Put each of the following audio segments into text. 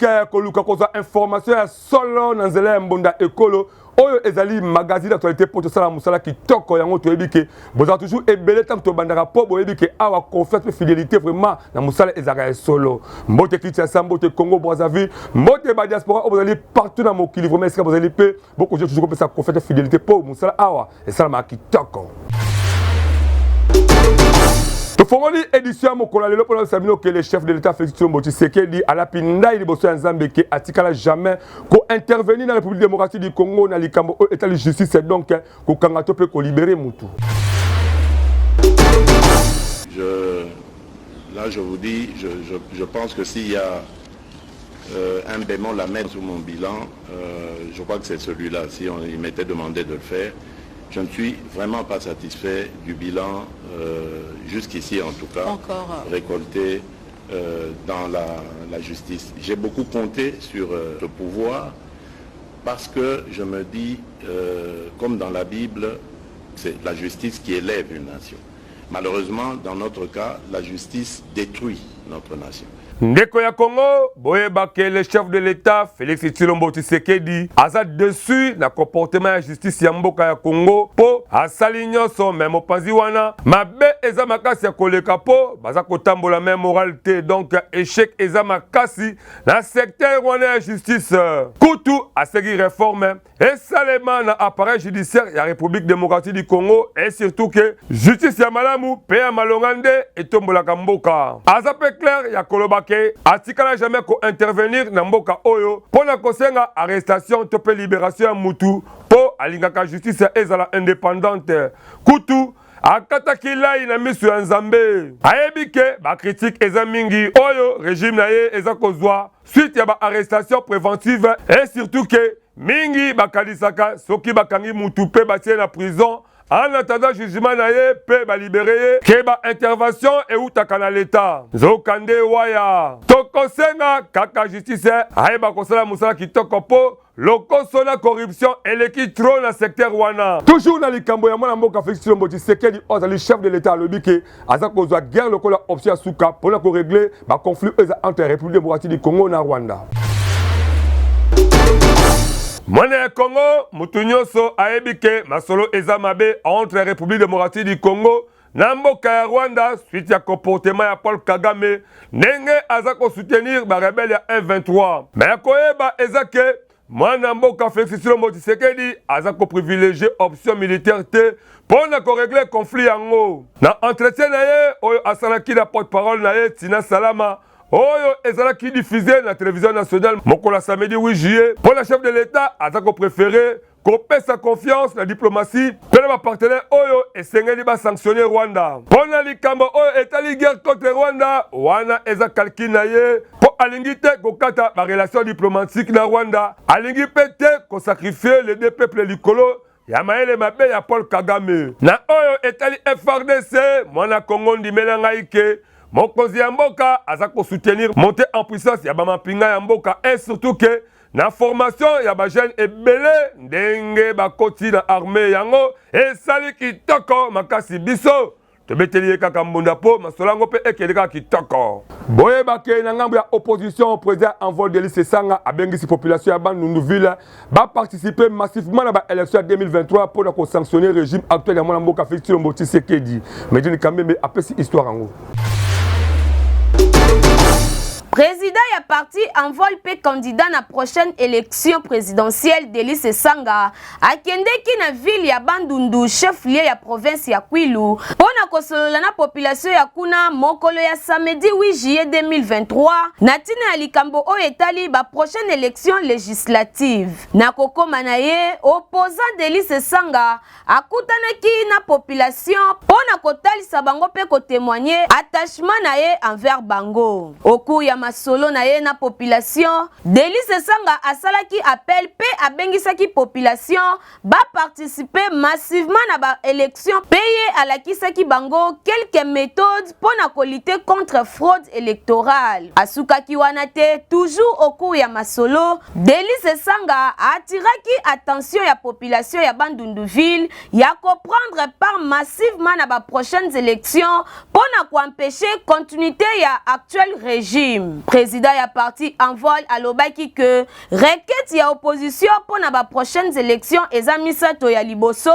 que koluka koza information ya solo na nzela ya mbonda ekolo oyo ezali magazine d'actualité pour tosala musala kitoko yango toyebi ke boza toujours ebele tant to bandaka po boyebi ke awa confiance et fidélité vraiment na musala ezaka solo mbote Kinshasa mbote Congo Brazzaville mbote ba diaspora obozali partout na mokili vraiment esika bozali pe beaucoup de toujours kopesa confiance et fidélité pour musala awa esala ma kitoko. Tofongoli édition mokola lelo pour sabino que le chef de l'état Félix Tshisekedi à la pinda il bosso nzambe ke atikala jamais ko intervenir dans la République démocratique du Congo na likambo état de justice donc ko kangato pe ko libérer mutu. Là je vous dis je pense que s'il y a un bémol à mettre sur mon bilan, je crois que c'est celui-là. Si il m'était demandé de le faire, je ne suis vraiment pas satisfait du bilan, jusqu'ici en tout cas, récolté dans la justice. J'ai beaucoup compté sur le pouvoir parce que je me dis, comme dans la Bible, c'est la justice qui élève une nation. Malheureusement, dans notre cas, la justice détruit notre nation. Ndeko ya Congo, boyeba ke le chef de l'État, Félix Tshisekedi, aza dessus na comportement ya justice ya mboka ya Congo, po asali nyonso même opanzi wana, mabe eza makasi ya koleka po, baza kotambola même moralité, donc échec eza makasi na secteur wana ya justice. Kutu asegi réforme, et salema na appareil judiciaire ya République démocratique du Congo, et surtout que justice ya malamu, pe ya malongande, etombola mboka. Aza pe clair ya koloba atikala jamais ko intervenir na mboka oyo pona kosenga arrestation to pe libération ya mutu po alingaka justice ezala indépendante kutu akataki lai na misu ya nzambe ayebi ke ba critique eza mingi oyo régime na ye eza kozwa suite ya ba arrestation préventive et surtout que mingi bakalisaka soki bakangi mutu pe batie na prison en attendant jugement na ye pe ba libéré ke ba intervention et outaka na l'état zokande waya tokosenga kaka justice ayeba kosala musala kitoko po lokoso na corruption eleki trop na secteur wana toujours na likambo ya mwana mboka Félix Tshisekedi ozali chef de l'état alobi ke aza kozwa guerre lokola option suka pour ko régler ba conflit entre République démocratique du Congo na Rwanda. Mwana ya Congo, mutu nyonso ayebi ke masolo eza mabe entre République démocratique du Congo na mboka ya Rwanda suite ya comportement ya Paul Kagame ndenge aza ko soutenir ba rebelle ya M23. Mais koyeba eza ke mwana mboka Félix Tshisekedi aza ko privilégier option militaire te pona ko régler conflit yango. Na entretien na ye oyo asalaki na porte-parole na ye Tina Salama oyo ezala qui diffusé la télévision nationale mokola samedi 8 juillet pour le chef de l'état atako préféré qu'on paie sa confiance la diplomatie pour les partenaires oyo esengeli ba sanctionner Rwanda pour na likambo oyo etali guerre contre Rwanda wana eza kalki na ye pour alingi te kokata ba relation diplomatique na Rwanda alingi pete ko sacrifier les deux peuples likolo ya maele mabe ya Paul Kagame na oyo etali FRDC mwana Congo ndimela ngaike mokonzi ya mboka aza ko soutenir monter en puissance ya bamapinga ya mboka et surtout que na formation ya ba jeune ebele ndenge bakoti na armée yango esali kitoko makasi biso tobeteli kaka mbunda po masolango pe ekeleka kitoko boye bake na ngambo ya opposition président Envol Delice Sanga abengisi population ya Bandundu ville ba participer massivement na ba élection 2023 pour na ko sanctionner régime actuel ya mwana mboka Félix Tshisekedi mais dini kambe apesi histoire yango. Président ya parti Envol pe candidat na prochaine élection présidentielle Delice Sanga akendeki na ville ya Bandundu chef-lieu ya province ya Kwilu pona kosolola na population ya kuna mokolo ya samedi 8 juillet 2023 na tina ya likambo oyo etali ba prochaine élection législative na kokoma na ye opposant Delice Sanga akutanaki na population pona kotalisa bango pe ko témoigner attachement na ye envers bango oku ya masolo na ye na population Delice Sanga asalaki appel pe abengisaki population ba participer massivement na ba élection payé alakisaki bango quelques méthodes pour na lutter contre fraude électorale asukaki wana te toujours au cours ya masolo Delice Sanga attiraki attention ya population ya Bandundu ville ya comprendre part massivement na ba prochaines élections pour na empêcher continuité ya actuel régime Président ya parti Envol alobaki que requête ya opposition pour na ba prochaines élections eza misato ya liboso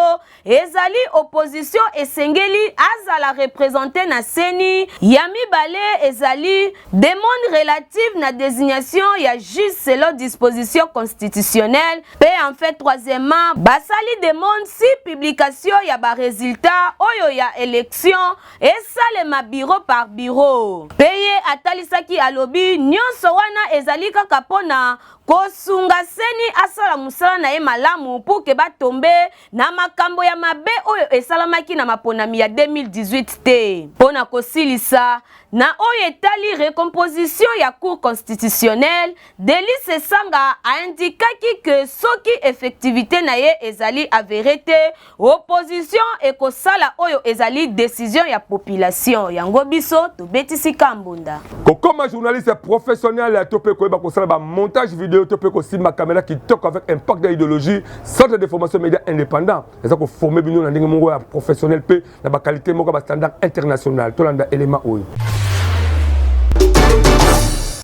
ezali opposition esengeli azala représenter na seni ya mibale ezali demande relative na désignation ya juge selon disposition constitutionnelle pe en fait troisièmement basali demande si publication ya ba résultat oyo ya élection esalema bureau par bureau peye atalisaki alobi nyonso wana ezali kaka pona kosunga seni asala musala na ye malamu pour que batombe na makambo ya mabe oyo esalamaki na maponami ya 2018 te pona kosilisa na oyo etali recomposition ya cour constitutionnelle Delice Sanga a indiqué que soki effectivité na ye ezali avéré te opposition ekosala oyo ezali décision ya population yango biso tobetisi kambunda comme journaliste professionnel ya topé koyeba kosala ba montage vidéo topé ko simba caméra qui toque avec impact de idéologie centre de formation média indépendant eza ko former bino na ndenge mongo ya professionnel pe na ba qualité moko ba standard international tolanda élément oyo.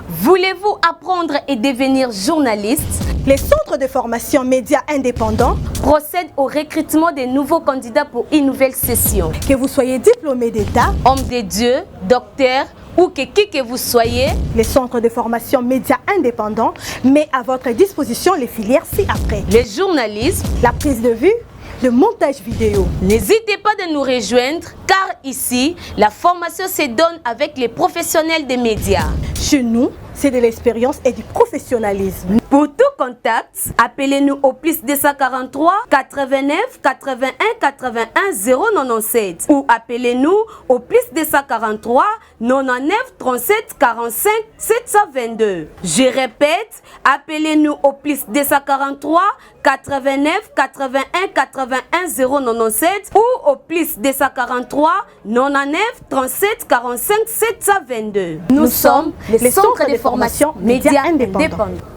Voulez-vous apprendre et devenir journaliste? Les centres de formation médias indépendants procèdent au recrutement des nouveaux candidats pour une nouvelle session. Que vous soyez diplômé d'État, homme de Dieu, docteur ou qui que vous soyez, les centres de formation médias indépendants met à votre disposition les filières ci-après. Le journalisme, la prise de vue, le montage vidéo. N'hésitez pas de nous rejoindre car ici, la formation se donne avec les professionnels des médias. Chez nous, c'est de l'expérience et du professionnalisme. Pour tout contact, appelez-nous au plus 243 89 81 81 097 ou appelez-nous au plus 243 99 37 45 722. Je répète, appelez-nous au plus 243 89 81 81 097 ou au plus 243 99 37 45 722. Nous sommes les centres de formation médias indépendants.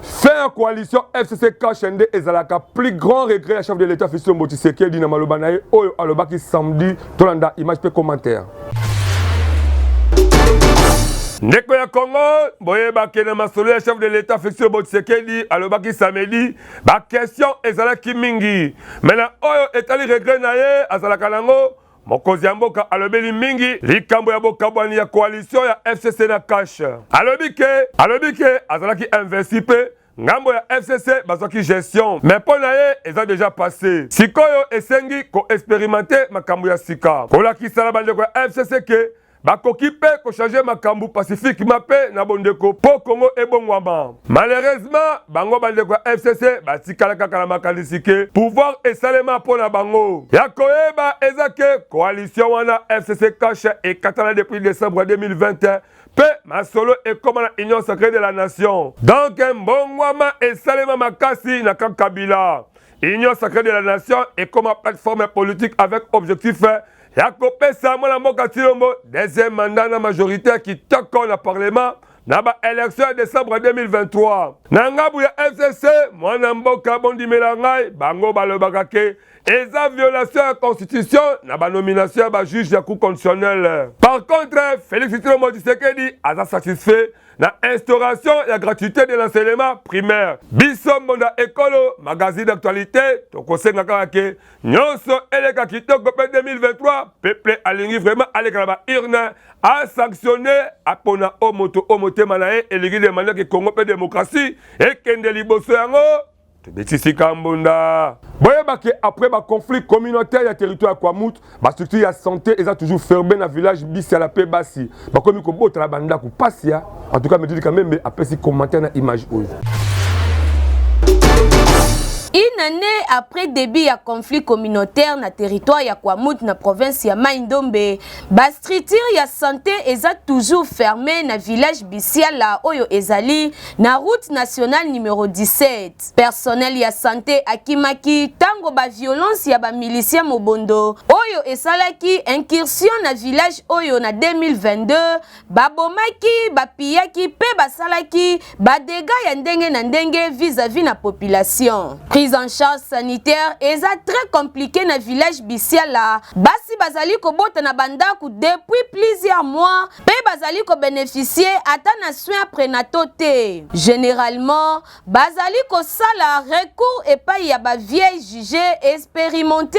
Faire coalition FCC Kachende ezalaka plus grand regret à chef de l'État Fiston Motiseke dit na maloba na ye oyo alobaki samedi tolanda image pe commentaire. Ndeko ya Congo boyeba ke na masolo ya chef de l'État Fiston Motiseke dit alobaki samedi ba question ezalaki mingi mais na oyo etali regret na ye azalaka nango mokozi ya mboka alobeli mingi likambo ya bokabwani ya coalition ya FCC na cash alobi ke azalaki investi pe ngambo ya FCC bazaki gestion mais mpo na ye eza déjà passé sikoyo esengi ko-expérimenter makambo ya sika kolakisa na bandeko ya FCC ke bakoki pe ko-changer makambo pacifiquement pe na bondeko po Congo ebongwama malheureusement bango bandeko ya FCC batikala kaka na makanisi ke pouvoir esalema mpo na bango ya koyeba eza ke coalition wana FCC cash ekatana depuis décembre 2021 pe masolo ekoma na union sacrée de la nation donc mbongwama esalema makasi na Kabila union sacrée de la nation ekoma plateforme politique avec objectif ya kopesa mwana mboka Tshilombo deuxième mandat na majoritaire qui toko na parlement na ba élection de décembre 2023 na ngabu ya FCC mwana mboka bondimela ngai bango balobaka ke eza violation ya constitution na ba nomination ya ba juge ya cour constitutionnelle. Par contre Félix Tshilombo Tshisekedi aza satisfait na instauration ya gratuité de l'enseignement primaire. Biso mbonda ekolo magazine d'actualité tokosenga kaka ke nyonso eleka kitoko pe 2023 peuple alingi vraiment aleka na ba urne a sanctionné apona omoto omotema na ye elingi demande ke Congo pe démocratie ekende liboso yango tobetisi kambunda boyeba ke après ba conflit communautaire ya territoire ya Kwamut ba structure ya santé eza toujours fermé na village bisi ya la pe basi bakomi kobota la banda ku pasia en tout cas me dit quand même apesi commentaire na image oyo. Une année après début ya conflit communautaire na territoire ya Kwamut na province ya Mai-Ndombe, ba structure ya santé eza toujours fermé na village Bisiala oyo ezali na route nationale numéro 17. Personnel ya santé akimaki tango ba violence ya ba milicia mobondo oyo esalaki incursion na village oyo na 2022, babomaki, bapiyaki pe basalaki ba dégâts ya ndenge na ndenge vis-à-vis na population. Prise en charge sanitaire eza très compliqué na village Bisiala. Basi bazali kobota na bandako depuis plusieurs mois pe bazali ko bénéficier ata na soins prénataux te. Généralement bazali ko sala recours epai ya ba vieille jugée expérimentée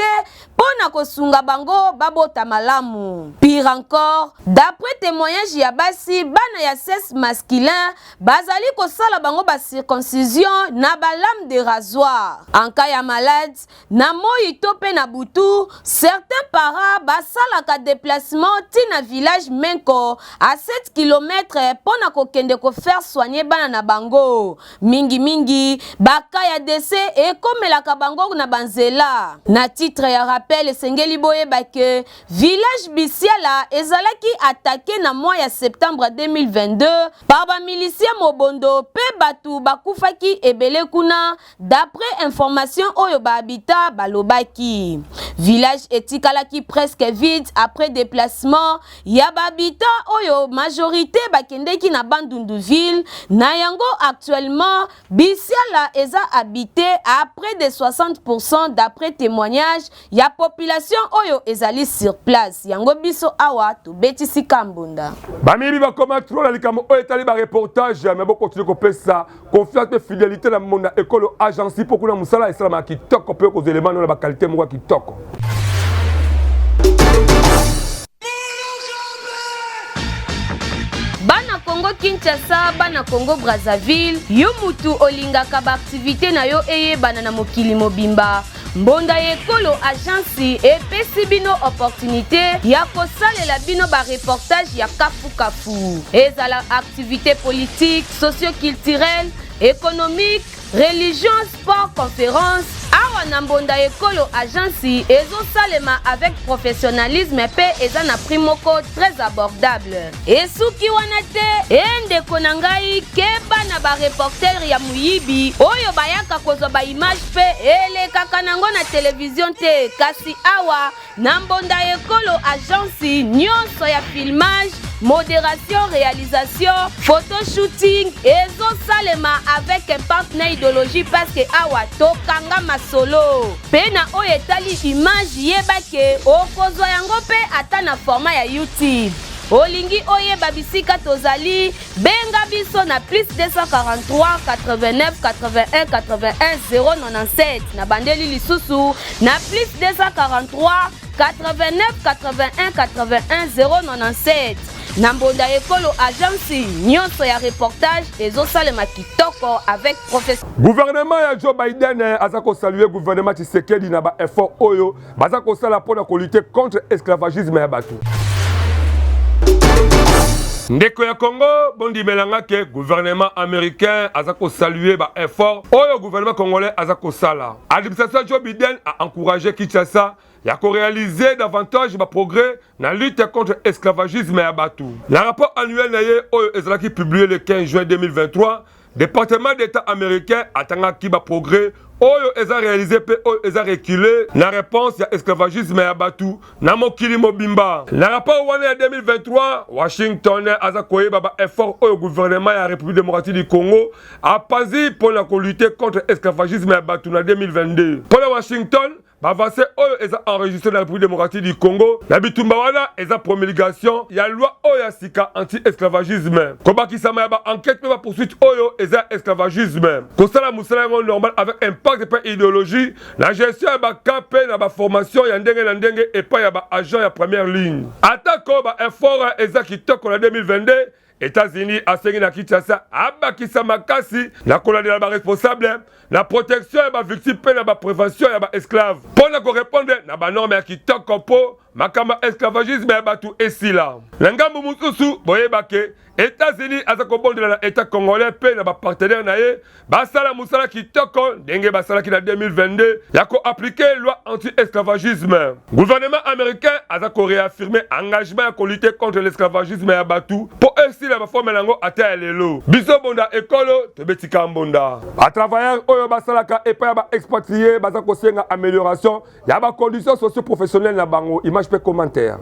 pona kosunga bango babota malamu. Pire encore, d'après témoignage ya basi bana ya sexe masculin bazali ko sala bango ba circoncision na ba lame de rasoir. En cas ya malade na moi tope na butu, certains parents basalaka déplacement tina village Menko à 7 km pona kokende ko faire soigner bana na bango. Mingi baka ya décès et komelaka bango na banzela. Na titre ya rappel esengeli boyeba ke village Bisiala ezalaki attaqué na mois ya septembre 2022 par ba miliciens mobondo pe batu bakufaki ebele kuna d'après information oyo ba habitat balobaki. Village etikalaki presque vide après déplacement ya ba habitat oyo majorité bakendeki na Bandunduville na yango actuellement Bisiala eza habité à près de 60% d'après témoignage ya population oyo ezali sur place. Yango biso awa to betisi kambunda. Bamibi bakoma trop na likambo oyo etali ba reportage mais bon continuer ko pesa confiance et fidélité na monde école agence pour kuna musala esala kitoko pe ko éléments na ba qualité moko kitoko. Bana Congo Kinshasa, bana Congo Brazzaville, yo mutu olingaka ba activité na yo eye bana na mokili mobimba. Mbonda ekolo agence epesi bino opportunité ya kosalela bino ba reportage ya kafu. Ezala activité politique, socio-culturelle, économique, religion, sport, conférence. Awa na mbonda ekolo agence ezo salema avec professionnalisme pe eza na prix moko très abordable. Esuki wana te ende konangai keba na ba reporter ya muyibi oyo bayaka kozwa ba image pe elekaka nango na télévision te kasi awa na mbonda ekolo agence nyonso ya filmage, modération, réalisation, photoshooting ezo salema avec un partenaire idéologie parce que awa tokanga masolo pena oyo etali image yebake okozwa yango pe ata na format ya YouTube. Olingi oyeba bisika tozali benga biso na plus 243 89 81 81 097 na bandeli lisusu na plus 243 89 81 81 097. Na mbonda ekolo agence nyonso ya reportage ezosalema kitoko avec professeur. Gouvernement ya Joe Biden azako saluer gouvernement Tshisekedi na ba effort oyo bazako sala pona ko lutter contre esclavagisme ya batu. Ndeko ya Congo bondi melanga ke gouvernement américain azako saluer ba effort oyo gouvernement congolais azako sala. Administration Joe Biden a encouragé Kinshasa ya ko réaliser davantage ba progrès na lutte contre esclavagisme ya batu. Le rapport annuel na ye oyo ezalaki publié le 15 juin 2023, département d'État américain atangaki ba progrès oyo eza réalisé pe oyo eza reculé na réponse ya esclavagisme ya batu na mokili mobimba. Na rapport wana ya 2023 Washington aza koyeba ba effort oyo gouvernement ya République démocratique du Congo a panzi pour la lutter contre esclavagisme ya batu na 2022. Pour la Washington bavase oyo eza enregistré na République démocratique du Congo na bitumba wana eza promulgation ya loi oyo ya sika anti-esclavagisme kobakisama ya ba enquête pe ba poursuite oyo eza esclavagisme kosala musala yango normal avec impact pe idéologie la gestion ya ba cape na ba formation ya ndenge na ndenge epa ya ba agent ya première ligne atako ba effort eza kitoko na 2022. États-Unis a segui na Kinshasa abakisa makasi na kolandela ba responsable na protection ya ba victime pe na ba prévention ya ba esclave pona ko répondre na ba norme ya kitoko po makamba esclavagisme ya batu esila na ngambo mususu boyebake États-Unis azako bondela na État congolais pe na ba partenaire na ye basala musala kitoko ndenge basala ki na 2022 ya ko appliquer loi anti-esclavagisme. Gouvernement américain azako réaffirmer engagement ya ko lutter contre l'esclavagisme ya batu po esila ba forme nango ata lelo biso bonda ekolo tobetika mbonda a travailleurs oyo basalaka epa ya ba expatrié bazako senga amélioration ya ba conditions socio-professionnelles na bango image pe commentaire.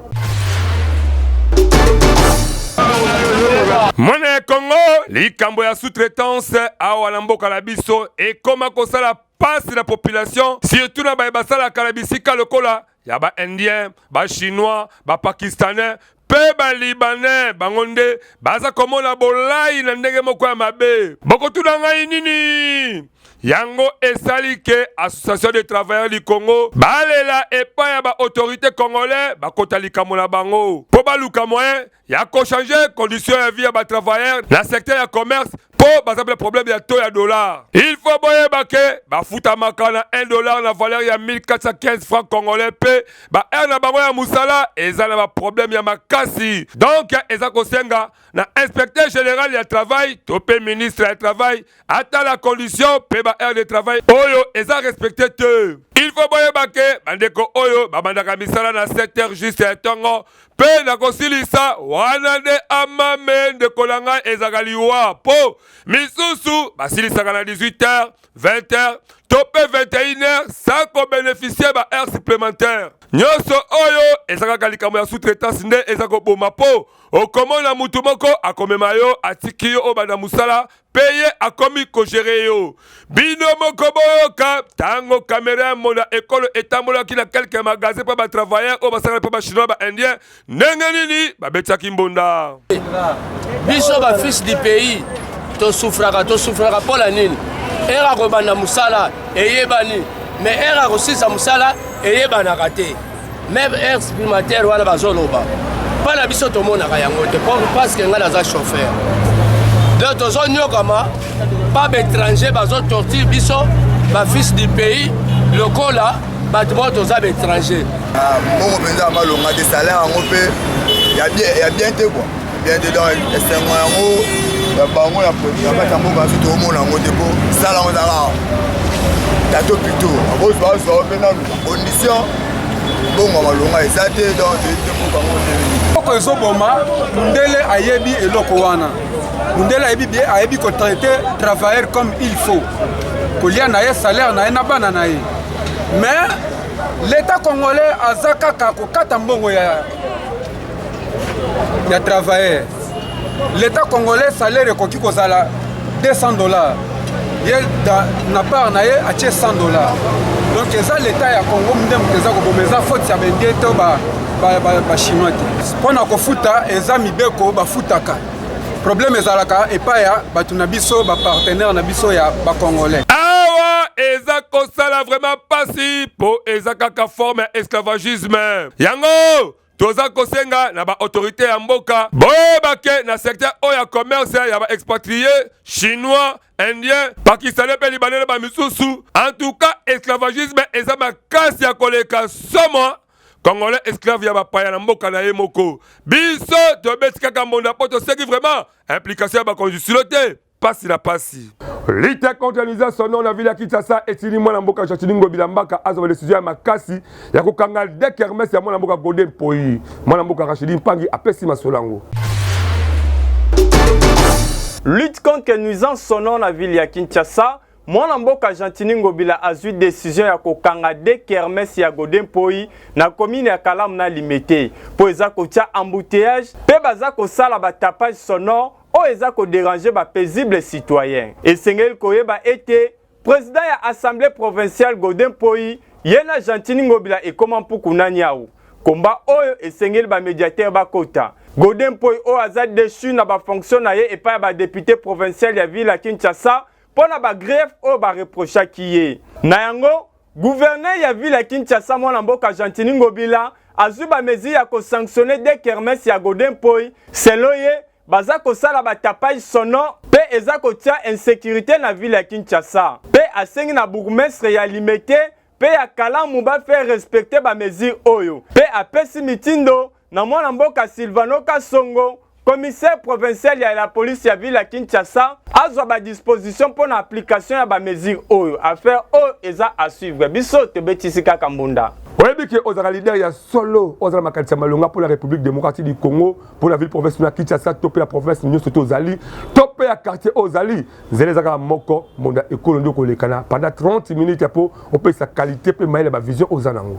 Mwana Congo, likambo ya sous-traitance awa na mboka la biso et koma kosala passe la population surtout na ba basala kalabisika lokola ya ba indien, ba chinois, ba pakistanais, pe ba libanais, bangonde, baza komona bolai na ndenge moko ya mabe. Bokotuna ngai nini? Yango esali ke Association des travailleurs du Congo balela epa ya ba autorité congolais bakota likambo na bango po baluka moyen ya ko changer condition ya vie ya ba travailleurs na secteur ya commerce po bazable problème ya taux ya dollar. Il faut boye bake bafuta makana $1 na valeur ya 1415 francs congolais pe ba na bango ya musala eza na ba problème ya makasi. Donc eza kosenga na inspecteur général ya travail to pe ministre ya travail ata la condition pe ba heure de travail oyo eza respecté te. Il faut boye bake bandeko oyo babandaka misala na 7 heures juste ya tongo pe na kosilisa wana de amame ndeko na ngai ezaka liwa po misusu basilisaka na 18 heures 20 heures to pe 21 heures sans ko bénéficier ba heure supplémentaire. Nyonso oyo ezaka likambo ya sous-traitance nde ezako boma po okomona mutu moko akomema yo atiki yo obanda musala peye akomi kogere yo bino moko boyoka tango caméra mona ekolo etambolaki na quelques magasins pa ba travailleurs o basala pa ba chinois ba indien ndenge nini babetiaki mbonda biso ba fils du pays to souffraka pour la nini era kobanda musala eyebani mais era kosisa musala eyebanaka te même air supplémentaire wana bazoloba pana biso tomonaka yango te parce que ngai naza chauffeur donc tozonyokama pa baétranger bazotortire biso bafils du pays lokola bato bao toza baétranger mbongo mpenza malonga te salaire yango mpe ya bien te kua bien te donc esengo yango ya bango ya kati ya mboka so toomona yango te mpo sala yango ezaka tato plutôt akozi bazwa mpe nanu condition bongo malonga eza te donc te mboka yango te oko ezoboma mundele ayebi eloko wana mundele ayebi kotraite travailleur comme il faut kolia na ye salaire na ye na bana na ye mais l'état congolais aza kaka kokata mbongo ya travailleur. L'état congolais salaire ekoki kozala $200 ye na part na ye atie $100. Donc eza l'état ya Congo nde moto eza koboma eza faute ya bendie to bachinois te mpona kofuta eza mibeko bafutaka problème ezalaka epai ya bato na biso bapartenaire na biso ya bacongolais. Awa eza kosala vraiment pasi po eza kaka forme ya esclavagisme yango toza kosenga na ba autorité ya mboka boyebake na secteur oyo ya commerce ya ba expatrié chinois indien pakistanais pe libanais ba misusu en tout cas esclavagisme eza makasi ya koleka somo congolais esclave ya bapaya na mboka na ye moko biso tobeti kaka mbonda po toseki vraiment implication ya bakondisilo te pasi na pasi. Lutte contre l'organisation na ville ya Kinshasa etili mwana mboka Jacques Ngobila Mbaka azwa décision ya makasi ya kokanga de kermesse ya mwana mboka Golden Poi mwana mboka Rachidi Mpangi apesi masolango. Lutte contre nuisance sonore na ville ya Kinshasa mwana mboka Jacques Ngobila azwi décision ya kokanga de kermesse ya Golden Poi na commune ya Kalamu na Limete po eza kotia embouteillage pe baza kosala ba tapage sonore o eza ko déranger ba paisible citoyen. Esengeli koyeba ete président ya assemblée provinciale Golden Poi yena Jacques Ngobila ekoma mpuku nani yawo komba oyo esengeli ba médiateur bakota Golden Poi o aza déchu na ba fonction na ye epa ba député provincial ya ville ya Kinshasa pona ba greffe o ba reprocha kiye na yango gouverneur ya ville ya Kinshasa mwana mboka Jacques Ngobila azwi ba mesure ya ko sanctionner de kermesse ya Golden Poi selon ye baza kosala ba tapage sonore pe eza kotia insécurité na ville ya Kinshasa pe asengi na bourgmestre ya Limete pe ya Kalamu ba faire respecter ba mesure oyo pe apesi mitindo na mwana mboka Silvano Kasongo commissaire provincial ya la police ya ville ya Kinshasa azwa ba disposition pour na application ya ba mesure oyo affaire oyo eza à suivre biso tebetisi kaka mbunda. Oyebike ozala leader ya solo ozala makanisa malonga pour la République démocratique du Congo pour la ville province na Kinshasa topé la province nyonso tozali topé ya quartier ozali zelezaka moko monda ekolo ndoko lekana pendant 30 minutes pour on peut sa qualité pe maile ba vision ozanango.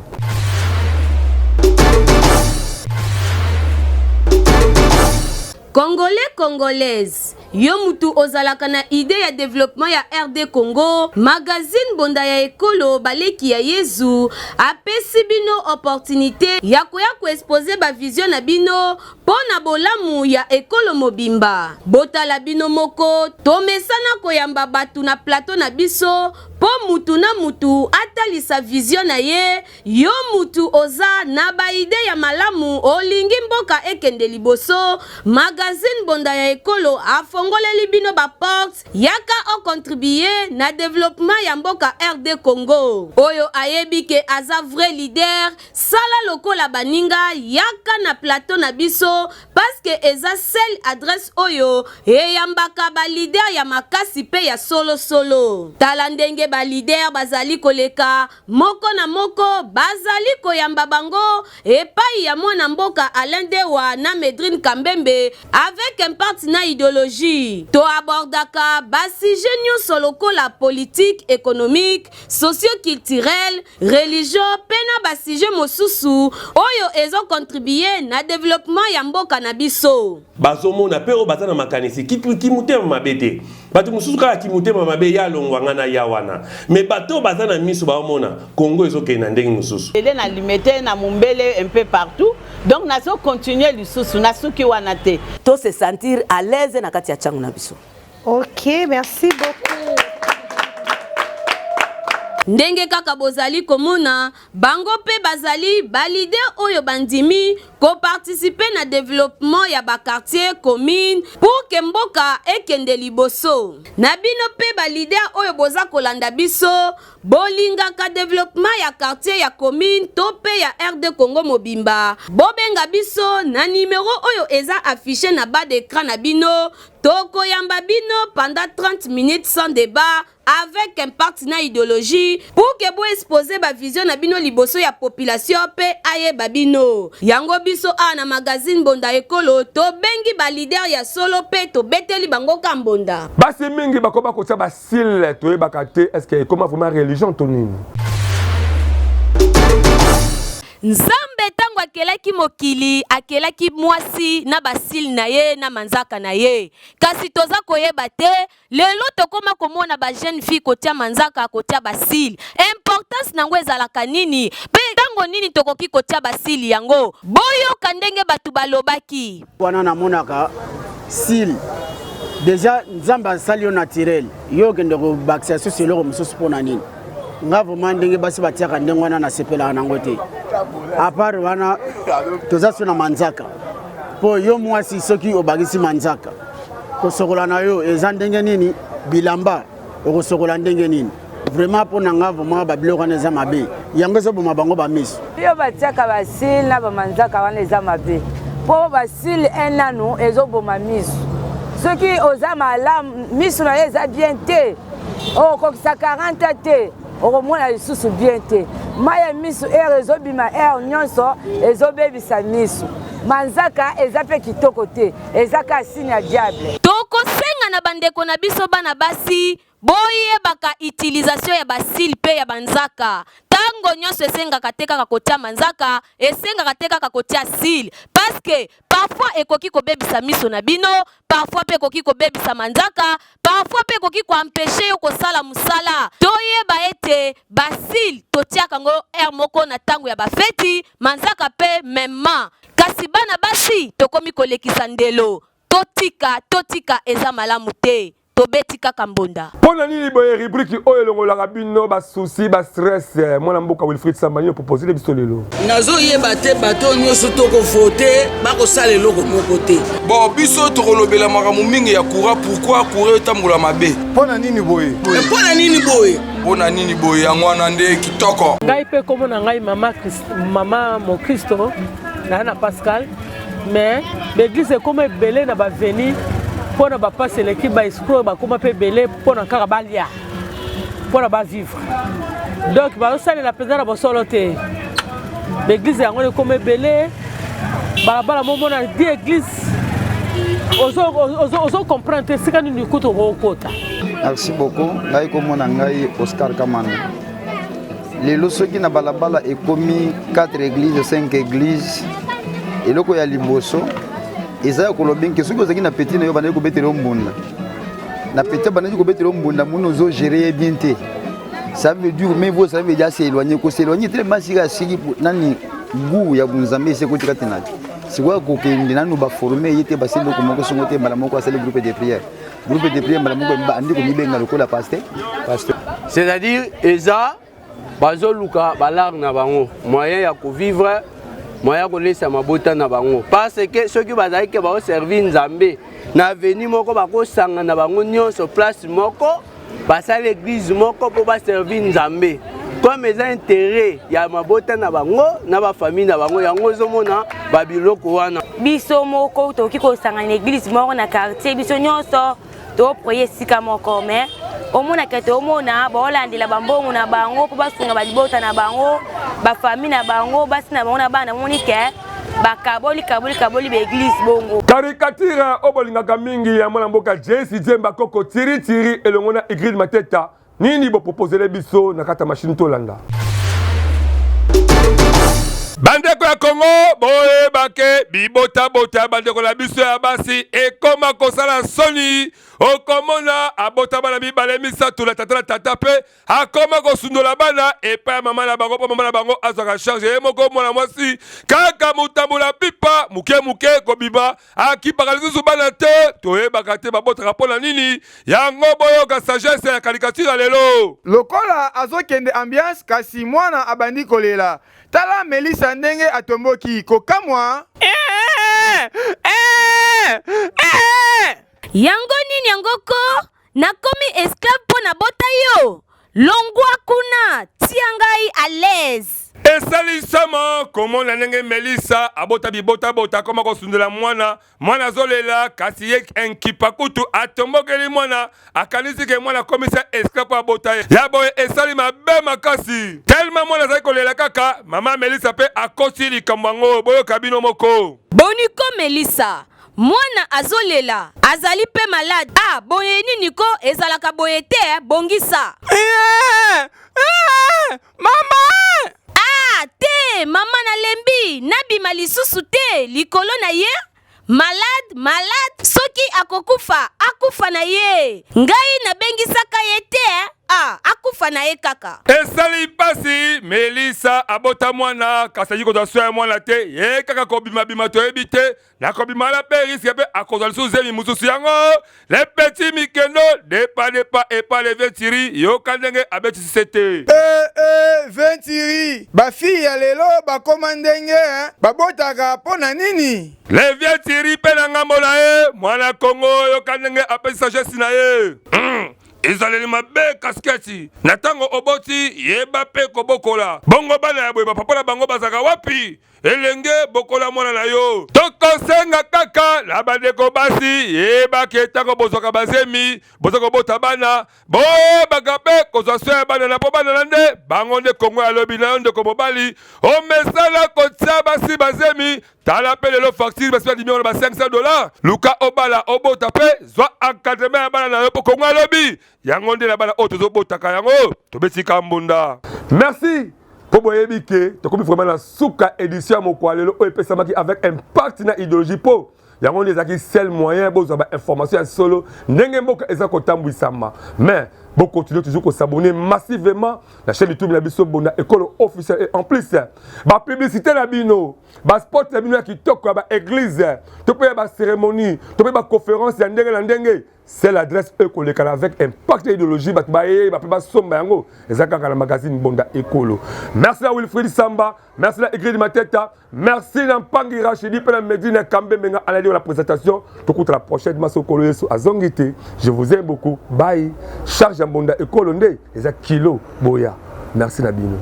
Congolais, Congolaises, yo mutu ozalaka na idée ya développement ya RD Congo, magazine bonda ya ekolo baleki ya Yezu apesi bino opportunité ya koya ko exposer ba vision na bino pona bolamu ya ekolo mobimba. Botala bino moko tomesana koyamba batu na plateau na biso po mutu na mutu atalisa vision na ye. Yo mutu oza na ba idée ya malamu olingi mboka ekende liboso, magazine bonda ya ekolo afongoleli bino ba porte yaka o contribuer na développement ya mboka RD Congo. Oyo ayebi ke aza vrai leader sala lokola baninga yaka na plateau na biso parce que eza seule adresse oyo eyambaka ba leader ya makasi pe ya solo. Tala ndenge ba leader bazali koleka moko na moko, bazali koyamba bango epai ya mwana mboka Alain Dewa na Medrine Kambembe avec un partenaire idéologie. To abordaka basi genio soloko la politique, économique, socio-culturelle, religion, pena basi je mosusu oyo ezo contribuer na développement ya mboka na biso. Bazomo na pero batana makanisi kimute mabete. Batu mususu kala kimute mabe ya longwanga na yawana. Me bato batana miso ba omona Congo ezo ke na ndenge mususu. Elle na limité na mumbele un peu partout. Donc nazo continuer lisusu na suki wana te. To se sentir à l'aise na kati ya changu na biso. Ok, merci beaucoup. Ndenge kaka bozali komona bango pe bazali balide oyo bandimi ko participer na développement ya ba quartier commune pour que mboka ekende liboso. Na bino pe balide oyo boza kolanda biso bolinga ka développement ya quartier ya commune to pe ya RD Congo mobimba. Bobenga biso na numéro oyo eza affiché na bas d'écran na bino. Toko yamba bino pendant 30 minutes sans débat avec un partenaire idéologie pour que vous exposer ba vision na bino liboso ya population pe aye babino. Yango biso na magazine bonda ekolo to bengi ba leader ya solo pe to beteli bango kambonda. Basi mingi bakoba ko ba sil to e bakate est-ce que comment vraiment religion tonini. Nzambe tango akelaki mokili akelaki mwasi na basil na ye na manzaka na ye. Kasi toza koyeba te lelo tokoma komona ba jeune fille kotia manzaka kotia basil. Importance nango ezalaka nini? Pe tango nini tokoki kotia basil yango? Boyo kandenge batu balobaki. Wana namonaka sil déjà nzambe asali yo naturel. Yo kende ko bakisa so selo mususu pona nini? Nga vraiment ndenge basi batiaka ndenge wana na sepela nango te. A part wana toza sona manzaka. Po yo mwasi soki obagisi manzaka. Kosokola na yo eza ndenge nini bilamba okosokola ndenge nini. Vraiment po nanga vraiment babiloko wana eza mabe. Yango so boma bango ba miso. Yo batiaka basil na ba manzaka wana eza mabe. Po basil enano ezo boma miso. Soki oza malamu miso na eza bien te. Oh kokisa 40 te. Okomona lisusu bien te. Maya misu ezobima nyonso ezobebisa misu. Manzaka ezape kitoko te. Ezaka signe ya diable. Toko senga na bandeko na biso bana basi boye baka utilisation ya basil pe ya banzaka. Tango nyonso esengaka te kaka kotia manzaka, esengaka te kaka kotia sil. Parce que parfois ekoki kobebisa miso na bino, parfois pe ekoki kobebisa manzaka, parfois pe ekoki ko empêcher yo kosala musala. Toyeba ete basil totia kango moko na tango ya bafeti, manzaka pe memma. Kasi bana basi tokomi kolekisa ndelo. Totika eza malamu te. Tobetika kambonda. Pona nini boye rubrique oyo longolaka bino ba souci ba stress mwana mboka Wilfried Sambani proposer le biso lelo. Nazo yeba te bato nyonso toko voter bako sala eloko moko te. Bon biso tokolobela makambo mingi ya courant pourquoi courir tambola mabe. Pona nini boye? Pona nini boye? Pona nini boye ya mwana nde kitoko. Ngai pe komo na ngai mama mo Kristo na Pascal mais l'église comme belé na ba venir pour ne pas passer l'équipe ba escroc ba comment peut belé pour na kaka balia pour ne pas vivre donc ba sala la président ba soloté l'église yango comme belé ba bala momo na di église ozo comprendre ce que nous écoutons au kota. Merci beaucoup. Ngai komona ngai Oscar Kamana. Les losoki na balabala est commis 4 églises 5 églises et loko ya liboso ezaya kolobi ke soki ozaki na petit na yo bana kobetela mbunda na petit bana kobetela mbunda muno zo gérer bien te ça veut dire mais vous savez déjà s'éloigner ko s'éloigner tellement sigi nani goût ya bunzambe c'est ko tikati na c'est quoi ko kende nanu ba former yete ba sendo ko moko songo te mbala moko asali groupe de prière mbala moko andi ko mibenga lokola pasteur c'est-à-dire eza bazo luka balar na bango moyen ya ko vivre moyen ko laisser mabota na bango parce que ceux qui bazali ke ba servir nzambe na veni moko ba ko sanga na bango nyonso place moko basa l'église moko po ba servir nzambe comme les intérêts ya mabota na bango na ba famille na bango yango zomona ba biloko wana biso moko toki ko sanga na église moko na quartier biso nyonso to proye sika moko mais omona kete omona baolandela bambongo na bango po basunga balibota na bango ba famille na bango basi na bango na bana monike bakaboli beglise bongo caricature obolingaka mingi ya mwana mboka Jesse Jemba Koko tiri elongo na Ingrid Mateta nini bo proposele biso na kata machine tolanda bandeko ya Congo boyebake bibota bandeko la biso ya basi ekoma kosala soni okomona abota bana mibale misatu la tata pe akoma kosundola bana epa ya mama na bango po mama na bango azwaka charge ye moko mwana mwasi kaka mutambola pipa muke kobiba akipaka lisusu bana te toyebaka te babotaka mpona nini yango boyoka sagesse ya caricature lelo lokola azokende ambiance kasi mwana abandi kolela tala Melissa ndenge atomboki kokamwa yango nini yangoko nakomi esclave po na bota yo longwa kuna tia ngai à l'aise esalisama komona ndenge Melissa abota bibota koma kosundela mwana zolela kasi ye enkipa kutu atombokeli mwana akanisi ke mwana komisa esclave abota ye ya boye esali mabe makasi tellement mwana zali kolela kaka mama Melissa pe akosi likambo yango boyoka bino moko boniko Melissa mwana azolela azali pe malade boye nini ko ezalaka boye te bongisa mama te mama na lembi nabima lisusu te likolo na ye malade soki akokufa akufa na ye ngai nabengisaka ye te akufa na ye kaka esali pasi Melissa abota mwana kasi kozwa soya mwana te ye kaka kobima toyebi te na kobima la pe riske pe akozwa lisusu zemi mususu yango le petit mikendo depa epa le ventiri yoka ndenge abetisi se te ventiri bafille ya lelo bakoma ndenge babotaka mpo na nini le ventiri pe na ngambo na ye mwana Kongo yoka ndenge apesi sagesse na ye ezaleli mabe kasketi na ntango oboti yeba pe kobokola bongo bana ya boye bapapa na bango bazaka wapi elenge bokola mwana na yo tokosenga kaka na bandeko basi yebaki ntango bozwaka bazemi boza kobota bana boyebaka pe kozwa so ya bana na po bana na nde bango nde Kongo alobi na yo ndeko mobali omesala kotia basi bazemi tala pe lelo facture basi badimi wana ba $500 luka obala obota pe zwa encadrement ya bana na yo po Kongo alobi yango nde na bana oyo tozobotaka yango tobesika mbunda merci po boyebi ke tokomi vraiment na suka édition ya mokwalelo oyo epesamaki avec impact na idéologie po yango nde ezalaki seul moyen bozwa ba information ya solo ndenge mboka eza kotambwisama mais bon continuer toujours à s'abonner massivement la chaîne YouTube la biso bona école officielle et en plus ba publicité la bino ba sport la bino qui toko ba église to pe ba cérémonie to pe ba conférence ya ndenge la ndenge c'est l'adresse école avec impact idéologie ba ba somba yango ezaka na magazine bonda écolo merci à Wilfried Samba merci à Ingrid Mateta merci à Mpangi Rachidi pe na Medina Kambe menga à la présentation to la prochaine maso kolo yesu azongité je vous aime beaucoup bye charge Bonda école nde eza kilo boya merci na bino